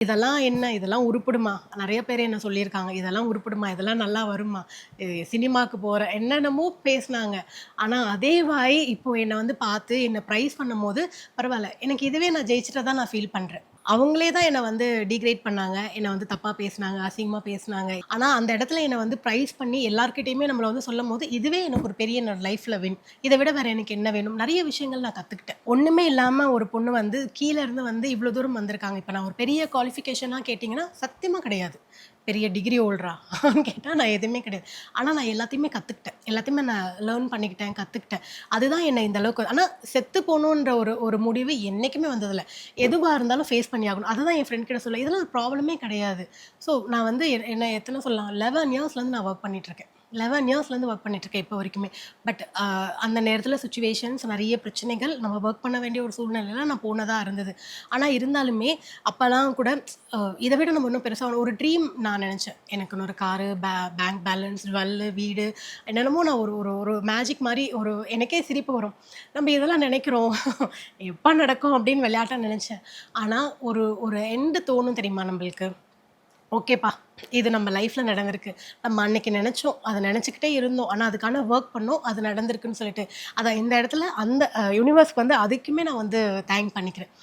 இதெல்லாம் என்ன? இதெல்லாம் உருப்படுமா? நெறைய பேர் என்ன சொல்லியிருக்காங்க. இதெல்லாம் உருப்படுமா? இதெல்லாம் நல்லா வருமா? சினிமாக்கு போற என்னென்னமோ பேசுனாங்க. ஆனா, அதே வாய் இப்போ என்ன வந்து பார்த்து என்ன பிரைஸ் பண்ணும்போது, பரவால்ல. எனக்கு இதுவே நான் ஜெயிச்சுட்டதா நான் ஃபீல் பண்றேன். அவங்களே தான் என்ன வந்து டிகிரேட் பண்ணாங்க. என்ன வந்து தப்பா பேசுனாங்க, அசிங்கமா பேசுனாங்க. ஆனா, அந்த இடத்துல என்ன வந்து பிரைஸ் பண்ணி எல்லார்கிட்டயுமே நம்மள வந்து சொல்லும்போது, இதுவே எனக்கு ஒரு பெரிய என்னோட லைஃப்ல வின். இத விட வேற எனக்கு என்ன வேணும்? நெறைய விஷயங்கள் நான் கத்துக்கிட்டேன். ஒண்ணுமே இல்லாம ஒரு பொண்ணு வந்து கீழ இருந்து வந்து இவ்ளோ தூரம் வந்திருக்காங்க. இப்ப நான் ஒரு பெரிய குவாலிஃபிகேஷனா கேட்டீங்கன்னா, சத்தியமா கிடையாது. பெரிய டிகிரி ஹோல்டரா? கேட்டா நான் எதுவுமே கிடையாது. ஆனா நான் எல்லாத்தையுமே கத்துக்கிட்டேன். எல்லாத்தையுமே நான் லேர்ன் பண்ணிக்கிட்டேன், கத்துக்கிட்டேன். அதுதான் என்ன இந்த அளவுக்கு ஆனா செத்து போணுன்ற ஒரு ஒரு முடிவு என்னைக்குமே வந்ததில்ல. எதுவா இருந்தாலும் ஃபேஸ் பண்ணி ஆகணும். அதுதான் என் ஃப்ரெண்ட் கிட்ட சொல்லுவேன். இதெல்லாம் ஒரு ப்ராப்ளமே கிடையாது. ஸோ நான் வந்து என்ன எத்தன சொல்லலாம் 11 இயர்ஸ்லேருந்து நான் வொர்க் பண்ணிட்டுருக்கேன். 11 இயர்ஸ்லேருந்து வொர்க் பண்ணிட்டுருக்கேன் இப்போ வரைக்குமே. பட் அந்த நேரத்தில சிச்சுவேஷன்ஸ் நெறைய பிரச்சனைகள் நம்ம வொர்க் பண்ண வேண்டிய ஒரு சூழ்நிலையில நான் போனதா இருந்தது. ஆனா இருந்தாலுமே அப்பலாம் கூட இத விட நம்ம இன்னும் பெருசா ஒரு ட்ரீம் நான் நெனச்சேன். எனக்குன்னு ஒரு காரு, பேங்க் பேலன்ஸ், ஜுவல்லு, வீடு என்னென்னமோ நான் ஒரு ஒரு ஒரு மேஜிக் மாரி ஒரு எனக்கே சிரிப்பு வரும். நம்ம இதெல்லாம் நெனைக்கிறோம். எப்ப நடக்கும் அப்படின்னு விளையாட்டா நெனச்சேன். ஆனா ஒரு ஒரு எண்ட் தோணும் தெரியுமா நம்பளுக்கு? ஓகேப்பா. இது நம்ம லைஃப்ல நடந்திருக்கு. நம்ம அன்னைக்கு நெனச்சோம். அத நெனச்சுக்கிட்டே இருந்தோம். ஆனா அதுக்கான வொர்க் பண்ணோம். அது நடந்திருக்குன்னு சொல்லிட்டு. அதான் இந்த இடத்துல அந்த யூனிவர்ஸ்க்கு வந்து அதுக்குமே நான் வந்து தேங்க் பண்ணிக்கிறேன்.